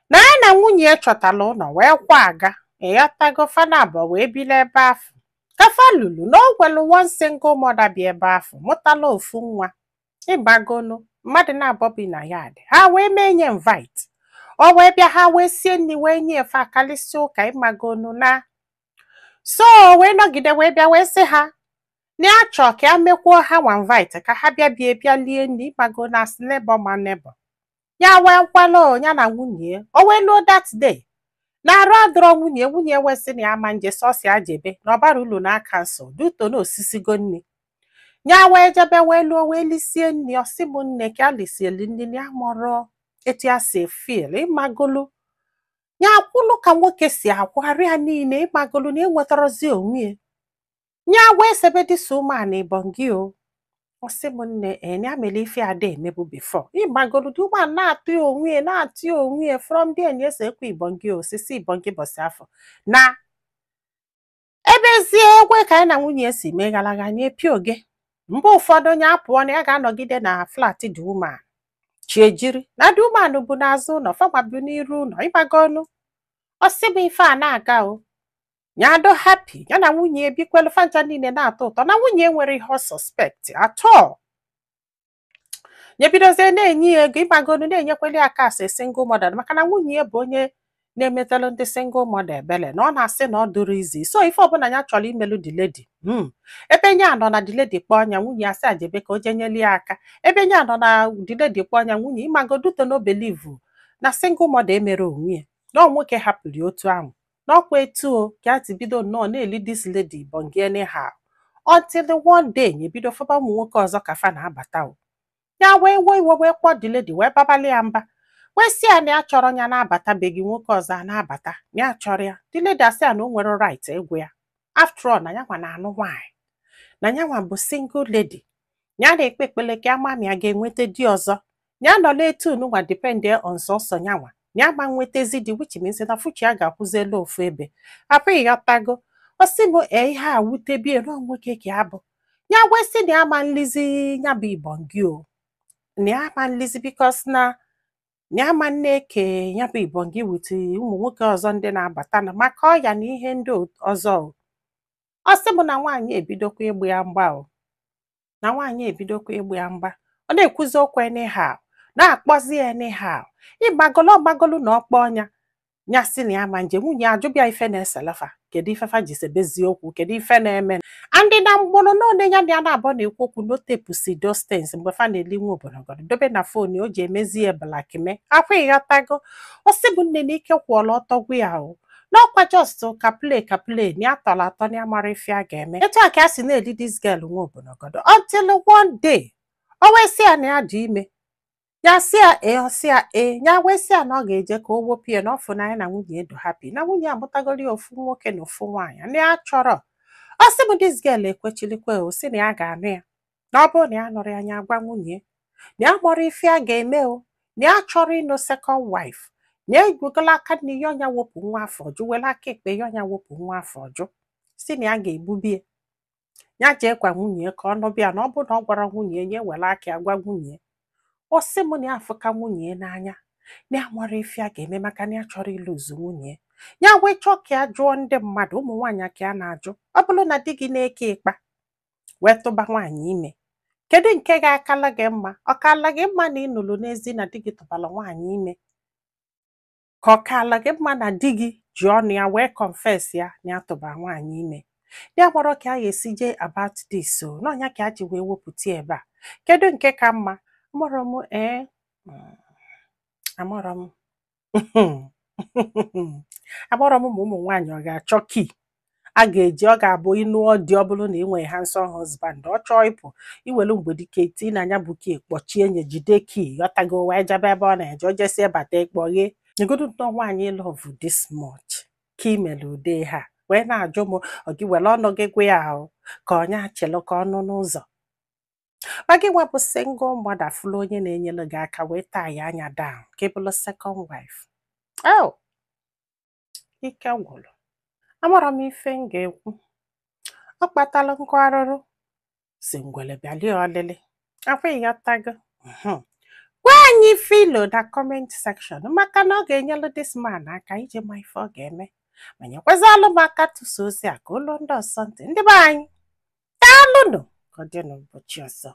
na ya na nwunye chọtala ụlọ wee kwa aga ịghọtago fana abụọ wee bili ebe afọ kafa lulu na o gwelu one single mother bi ebe afọ mụtala ofu nwa ịgbagonu mmadụ na-abọ bi na yard ha wee mee nye invite o wee bịa ha wee sie nri wee nye efe akalịsị ụka ịmagonu na so wee nọgide wee bịa wee sị ha na ya chọọ ka ya mekwuo ha nwa invite ka ha bịa bịa lie nri ịmagonu as neighbor ma neighbor ya wee kwalo ya na nwunye o wee luo that day na arụ adọrọ nwunye wesị na ya ma nje sọsị ajebe na ọbara ụlọ na kansụl duto na osisigo nri ya wee jebe wee luo wee lisie nri ọsị m nne ka a lisieli nri ya mụrụ etu ya si fil ịmagolu ya akwụlụ ka nwoke si akwụgharị ya niile ịmagolu na enwetarozi onwe ya wee sebe dịsa ụmụana ibongi o ọsị m nne ya mere ife ada emebu bifo ịmagolu dị ụmụana na-atụ ya onwe from there na ese ekwe ibongi osisi ibongi bọsị afọ na ebezie egwe ka anyị na nwunye si meghalaga nye pịa oge mgbe ụfọdụ onye apụọ na ya ga-anọgide na flat dị umeanụ chi ejiri na dị umeanụ bụ n'azụ ụlọ fagbabu n'iru ụlọ ịgbagonu ọsị m ife a na-aga o nyado happy ya na nwunye ebikwelu fanja niile na-atọ ụtọ na nwunye nwere ihe ọ suspect atọ nyebidozie na-enye ya ego ịgbagonu na-enyekweli aka asị single mother maka na nwunye bụ onye na-emetalụ ndị single mother ebele na ọ na-asị na ọ dụrụ izi so ife ọbụla ya chọrọ imelu the lady ebe nye anọ na the lady kpọọ anya nwunye asị ajebe ka o jenyeli ya aka ebe nye anọ na the lady kpọọ anya nwunye ịmagoduto no believe na single mother emere onwe ya na nwoke hapụrụ otu ahụ n'ọkwa etu o ka ati bido nnọọ na-eli this lady bongi anyhow until one day nyebido fọba ụmụ nwoke ọzọ ka fa na-abata o ya wee wee kpọọ the lady wee babali ya mba wee sị ya na ya chọrọ ya na-abatabeghị nwoke ọzọ a na-abata na ya chọrọ ya the lady asị ya na o nwere right egwu ya after all na yanwa na-anụ nwaanyị na yanwa bụ single lady ya na-ekpe ekpele ka amami ya ga-enweta di ọzọ ya nọ na-etu nwa depend on sọsọ yanwa ya ma nwetezi di which means na fuchi ya ga-akwụzelu ofu ebe apụghị ghọtago ọsị m ihe a wutebie na nwoke ka ya bụ ya wee sị na ya ma nlizi ya bụ ibongi o na ya ma nlizi bikos na ya ma nne-eke ya bụ ibongi wute ụmụ nwoke ọzọ ndị na-abata na maka ọya na ihe ndị ọzọ ọsị m na nwaanyị ebidokwa ịgba ya mgba o na nwaanyị ebidokwa ịgba ya mgba ọ na-ekwuzi okwu anyhow na-akpọzi ya anyhow ịgbagolu na ọkpọ ọnya ya sị na ya ma nje nwunye ajụbịa ife na-eselefa kedu ifefa ji sebezi okwu kedu ife na-eme ndị na mgbụrụ n'one ya na abụọ na-ekwu okwu notepusi dostens mgbe fa na-eli nwa obonogodo dobe na fon o ji emezi ya blakime akwa ịghọtago ọsị bụ nne na ike kwụọla ọtọ gwu ya o n'ọkwa just ka play na ya tọrọ atọ na ya mara ife a ga-eme etu a ka a si na-eli dis girl nwa obonogodo until one day o wee sị ya na ya dị ime ya sị ya ọsị ya ya wee sị ya na ọ ga-eje ka o wepụ ya n'ọfụ na ya na nwunye edo happy na nwunye amụtagori ofu nwoke na ofu nwaanyị na ya chọrọ ọsị bụ dis girl ekwechilikwe o sị na ya ga-anụ ya na ọ bụrụ na ya nụrụ ya anya gwa nwunye na ya mụrụ ife a ga-eme o na ya chọrọ ịnụ second wife na egwugola aka na ihe ọnya wepụ nwa afọ ọjụ were aka ekpe ihe ọnya wepụ nwa afọ ọjụ si na ya ga-egbubie ya jee gwa nwunye ka ọ nụbịa na ọ bụrụ na ọ gwara nwunye nye were aka ya gwa nwunye ọsị m na ya afụka nwunye n'anya na ya mara ife a ga-eme maka na ya chọrọ ịlụzu nwunye ya wee chọọ ka ya jụọ ndị mmadụ ụmụ nwaanyị ka ya na-ajụ ọ bụrụ na di gị na-eke ịkpa wee tụba nwaanyị ime kedu nke ga-akala gị mma ọ kala gị mma na ị nụrụ n'ezi na di gị tụbara nwaanyị ime ka ọ kala gị mma na di gị ji ọnụ ya wee confess ya na ya tụbara nwaanyị ime ya gbọrọ ka a ga-esi jee about this o n'ọnya ka a ji wee wepụta ebe a kedu nke ka mma amụrụ m agbọrọ m ụmụ nwaanyị ọ ga-achọ kii a ga-eji ọ ga-abụ ịnụ ọdị ọ bụrụ na ị nwere handsome husband ọ chọọ ịpụ iwelu mgbedike tii na anya bụ kii kpọchie nye jide kii ghọtago wee jebe ebe ọ na-eje o jesie bata ịkpọghee nyegodu ntọ nwaanyị love this much ka imere ude ha wee na-ajụ m ọ gị were ọnụ gị gwa ya ahụ ka onye achịlụ ka ọnụ n'ụzọ ma gị nwebụ single mother fụlụ onye na-enyere gị aka wee taa ya anya down ka ị bụrụ second wife ike gwụrụ amara m ife m ga-ekwu ọ kpatala nkụ arụrụ si ngwele bịalie ọlịlị akwa ịghọtago gwa anyị filo na comment section maka na ọ ga-enyelu this man aka iji ma ife ọ ga-eme ma nyekwazalụ m aka tụsa ozi a ka ụlọ ndị ọsọ ntị ndị be anyị daalụnụ ka ọ dị n'ụbọchị ọzọ.